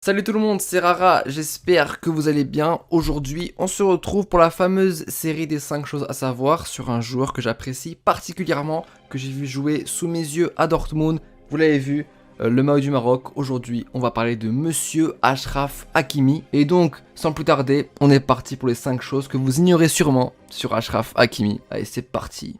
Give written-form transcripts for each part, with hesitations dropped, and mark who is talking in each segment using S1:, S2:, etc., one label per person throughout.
S1: Salut tout le monde, c'est Rara, j'espère que vous allez bien. Aujourd'hui, on se retrouve pour la fameuse série des 5 choses à savoir sur un joueur que j'apprécie particulièrement, que j'ai vu jouer sous mes yeux à Dortmund. Vous l'avez vu, le maillot du Maroc. Aujourd'hui, on va parler de Monsieur Achraf Hakimi. Et donc, sans plus tarder, on est parti pour les 5 choses que vous ignorez sûrement sur Achraf Hakimi. Allez, c'est parti.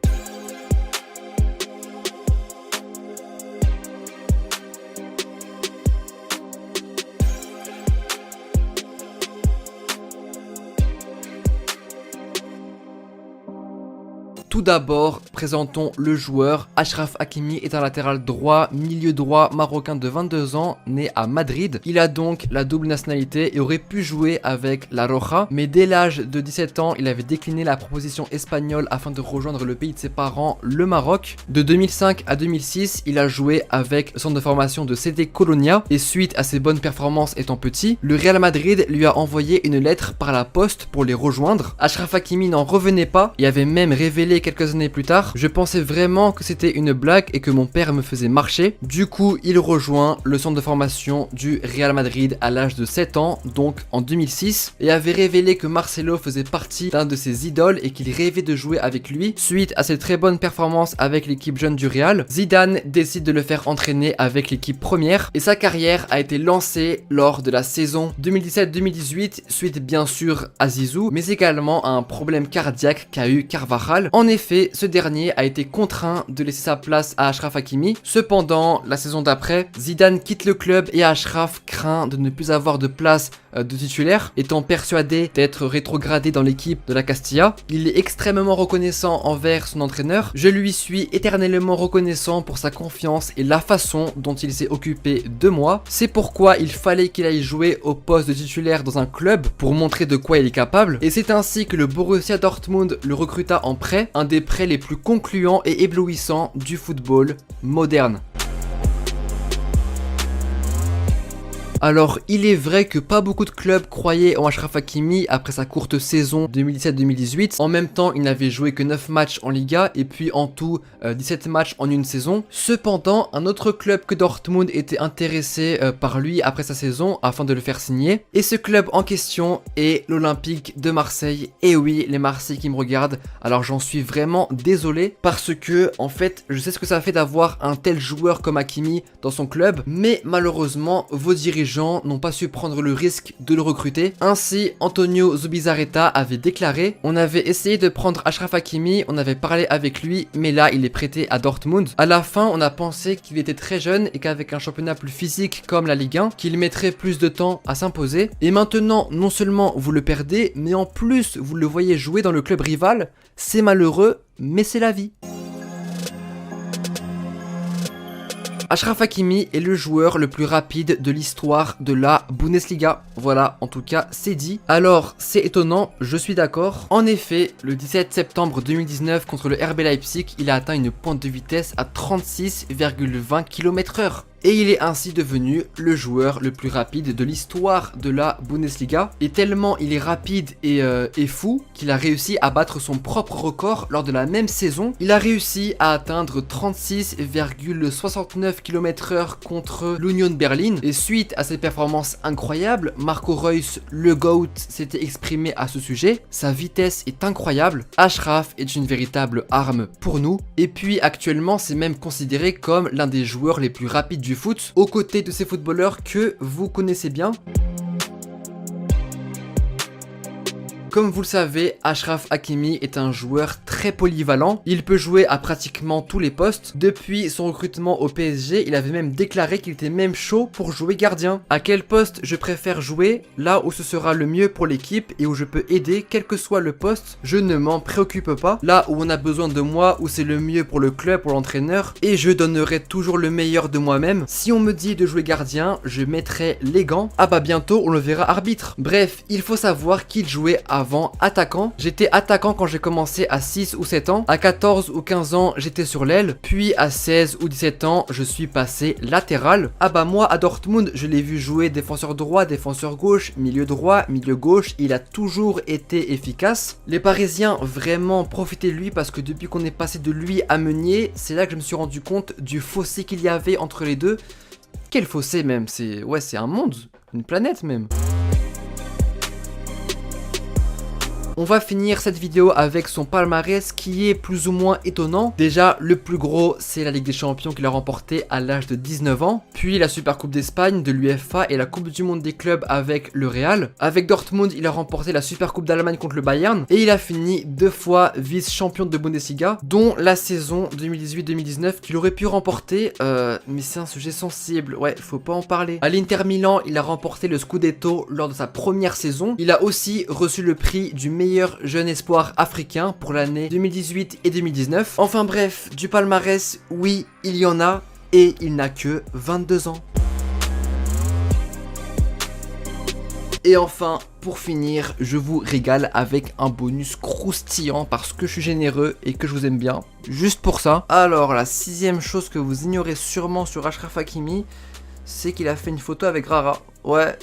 S1: Tout d'abord, présentons le joueur. Achraf Hakimi est un latéral droit, milieu droit marocain de 22 ans, né à Madrid. Il a donc la double nationalité et aurait pu jouer avec la Roja, mais dès l'âge de 17 ans, il avait décliné la proposition espagnole afin de rejoindre le pays de ses parents, le Maroc. De 2005 à 2006, il a joué avec le centre de formation de CD Colonia et suite à ses bonnes performances étant petit, le Real Madrid lui a envoyé une lettre par la poste pour les rejoindre. Achraf Hakimi n'en revenait pas et avait même révélé quelques années plus tard: je pensais vraiment que c'était une blague et que mon père me faisait marcher. Du coup, il rejoint le centre de formation du Real Madrid à l'âge de 7 ans, donc en 2006, et avait révélé que Marcelo faisait partie d'un de ses idoles et qu'il rêvait de jouer avec lui. Suite à ses très bonnes performances avec l'équipe jeune du Real, Zidane décide de le faire entraîner avec l'équipe première et sa carrière a été lancée lors de la saison 2017-2018 suite bien sûr à Zizou, mais également à un problème cardiaque qu'a eu Carvajal. En effet, ce dernier a été contraint de laisser sa place à Achraf Hakimi. Cependant, la saison d'après, Zidane quitte le club et Achraf craint de ne plus avoir de place de titulaire, étant persuadé d'être rétrogradé dans l'équipe de la Castilla. Il est extrêmement reconnaissant envers son entraîneur. Je lui suis éternellement reconnaissant pour sa confiance et la façon dont il s'est occupé de moi. C'est pourquoi il fallait qu'il aille jouer au poste de titulaire dans un club pour montrer de quoi il est capable. Et c'est ainsi que le Borussia Dortmund le recruta en prêt, un des prêts les plus concluants et éblouissants du football moderne. Alors, il est vrai que pas beaucoup de clubs croyaient en Achraf Hakimi après sa courte saison 2017-2018. En même temps, il n'avait joué que 9 matchs en Liga et puis en tout 17 matchs en une saison. Cependant, un autre club que Dortmund était intéressé par lui après sa saison afin de le faire signer. Et ce club en question est l'Olympique de Marseille. Et oui, les Marseillais qui me regardent, alors j'en suis vraiment désolé parce que, en fait, je sais ce que ça fait d'avoir un tel joueur comme Hakimi dans son club, mais malheureusement, vos dirigeants n'ont pas su prendre le risque de le recruter. Ainsi, Antonio Zubizarreta avait déclaré: on avait essayé de prendre Achraf Hakimi, on avait parlé avec lui, mais là il est prêté à Dortmund. À la fin, on a pensé qu'il était très jeune et qu'avec un championnat plus physique comme la Ligue 1, qu'il mettrait plus de temps à s'imposer. Et maintenant, non seulement vous le perdez, mais en plus vous le voyez jouer dans le club rival. C'est malheureux, mais c'est la vie. Achraf Hakimi est le joueur le plus rapide de l'histoire de la Bundesliga. Voilà, en tout cas, c'est dit. Alors, c'est étonnant, je suis d'accord. En effet, le 17 septembre 2019 contre le RB Leipzig, il a atteint une pointe de vitesse à 36,20 km/h. Et il est ainsi devenu le joueur le plus rapide de l'histoire de la Bundesliga. Et tellement il est rapide et fou qu'il a réussi à battre son propre record lors de la même saison. Il a réussi à atteindre 36,69 km/h contre l'Union Berlin. Et suite à ces performances incroyables, Marco Reus, le GOAT, s'était exprimé à ce sujet. Sa vitesse est incroyable. Achraf est une véritable arme pour nous. Et puis actuellement, c'est même considéré comme l'un des joueurs les plus rapides du foot, aux côtés de ces footballeurs que vous connaissez bien. Comme vous le savez, Achraf Hakimi est un joueur très polyvalent. Il peut jouer à pratiquement tous les postes. Depuis son recrutement au PSG, il avait même déclaré qu'il était même chaud pour jouer gardien. À quel poste je préfère jouer? Là où ce sera le mieux pour l'équipe et où je peux aider, quel que soit le poste, je ne m'en préoccupe pas. Là où on a besoin de moi, où c'est le mieux pour le club, pour l'entraîneur, et je donnerai toujours le meilleur de moi-même. Si on me dit de jouer gardien, je mettrai les gants. Ah bah bientôt on le verra arbitre. Bref, il faut savoir qu'il jouait avant attaquant. J'étais attaquant quand j'ai commencé à 6 ou 7 ans. À 14 ou 15 ans, j'étais sur l'aile. Puis à 16 ou 17 ans, je suis passé latéral. Ah bah moi à Dortmund, je l'ai vu jouer défenseur droit, défenseur gauche, milieu droit, milieu gauche. Il a toujours été efficace. Les Parisiens vraiment profitaient de lui parce que depuis qu'on est passé de lui à Meunier, c'est là que je me suis rendu compte du fossé qu'il y avait entre les deux. Quel fossé même, c'est un monde. une planète même. On va finir cette vidéo avec son palmarès qui est plus ou moins étonnant. Déjà, le plus gros, c'est la Ligue des Champions qu'il a remporté à l'âge de 19 ans. Puis la Super Coupe d'Espagne de l'UEFA et la Coupe du Monde des clubs avec le Real. Avec Dortmund, il a remporté la Super Coupe d'Allemagne contre le Bayern. Et il a fini 2 fois vice-champion de Bundesliga, dont la saison 2018-2019 qu'il aurait pu remporter. Mais c'est un sujet sensible, ouais, faut pas en parler. À l'Inter Milan, il a remporté le Scudetto lors de sa première saison. Il a aussi reçu le prix du meilleur jeune espoir africain pour l'année 2018 et 2019. Enfin bref, du palmarès, oui, il y en a, et il n'a que 22 ans. Et enfin, pour finir, je vous régale avec un bonus croustillant parce que je suis généreux et que je vous aime bien. Juste pour ça. Alors, la 6ème chose que vous ignorez sûrement sur Achraf Hakimi, c'est qu'il a fait une photo avec Rara. Ouais,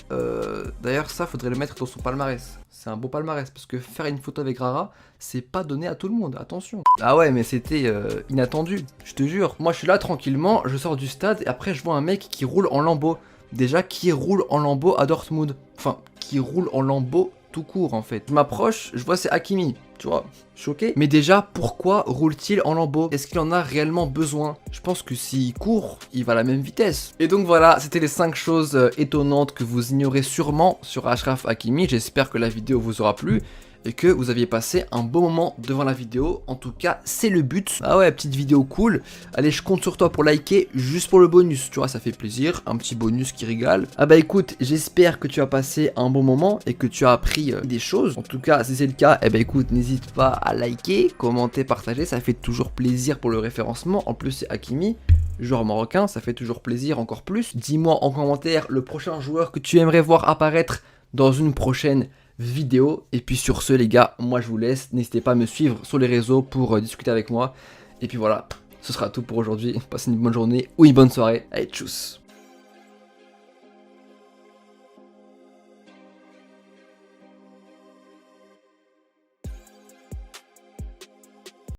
S1: d'ailleurs ça, faudrait le mettre dans son palmarès. C'est un beau palmarès, parce que faire une photo avec Rara, c'est pas donné à tout le monde, attention. Ah ouais, mais c'était inattendu, je te jure. Moi, je suis là tranquillement, je sors du stade, et après, je vois un mec qui roule en lambeau. Déjà, qui roule en lambeau à Dortmund? Enfin, qui roule en lambeau tout court, en fait. Je m'approche, je vois c'est Hakimi, tu vois, choqué. Mais déjà, pourquoi roule-t-il en lambeau? Est-ce qu'il en a réellement besoin? Je pense que s'il court, il va à la même vitesse. Et donc voilà, c'était les 5 choses étonnantes que vous ignorez sûrement sur Achraf Hakimi. J'espère que la vidéo vous aura plu et que vous aviez passé un bon moment devant la vidéo. En tout cas, c'est le but. Ah ouais, petite vidéo cool. Allez, je compte sur toi pour liker, juste pour le bonus, tu vois, ça fait plaisir. Un petit bonus qui régale. Ah bah écoute, j'espère que tu as passé un bon moment et que tu as appris des choses. En tout cas, si c'est le cas, eh bah écoute, n'hésite pas à liker, commenter, partager. Ça fait toujours plaisir pour le référencement. En plus, c'est Hakimi, joueur marocain, ça fait toujours plaisir encore plus. Dis-moi en commentaire le prochain joueur que tu aimerais voir apparaître dans une prochaine vidéo. Et puis sur ce les gars, moi je vous laisse, n'hésitez pas à me suivre sur les réseaux pour discuter avec moi. Et puis voilà, ce sera tout pour aujourd'hui. Passez une bonne journée ou une bonne soirée. Allez, tchuss.